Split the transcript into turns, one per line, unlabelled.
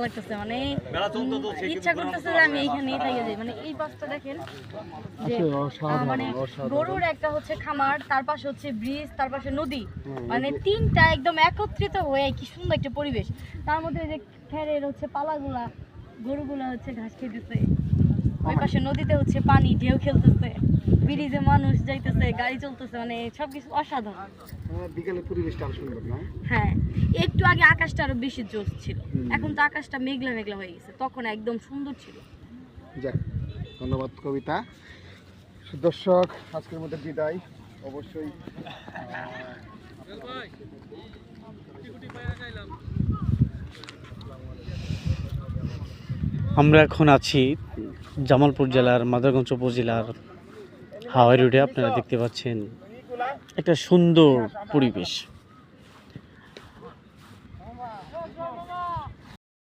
লাগতেছে মানে ইচ্ছা করতেছে যে আমি এইখানেই থেকে যাই। মানে এই পাশটা দেখেন যে মানে গরুর একটা হচ্ছে খামার, তার পাশে হচ্ছে ব্রিজ, তার পাশে নদী, মানে তিনটা একদম একত্রিত হয়ে কি সুন্দর একটা পরিবেশ। তার মধ্যে যে খেরের হচ্ছে পালাগুলা, গরুগুলা হচ্ছে ঘাস খেতেছে, ওই পাশে নদীতে হচ্ছে পানি, ঢেউ খেলতেছে, ব্রিজে মানুষ যাইতেছে, গাড়ি চলতেছে, মানে সবকিছু অসাধারণ।
বিকেলের পরিবেশটা আরো সুন্দর না?
হ্যাঁ, একটু আগে আকাশটা আরো বেশি জোশ ছিল, এখন তো আকাশটা মেঘলা মেঘলা হয়ে গেছে, তখন একদম সুন্দর ছিল।
যাক, ধন্যবাদ কবিতা। দর্শক, আজকের মধ্যে বিদায়। অবশ্যই
আমরা এখন আছি জামালপুর জেলার মাদারগঞ্জ উপজেলার হাওয়াই রোডে। আপনারা দেখতে পাচ্ছেন একটা সুন্দর পরিবেশ।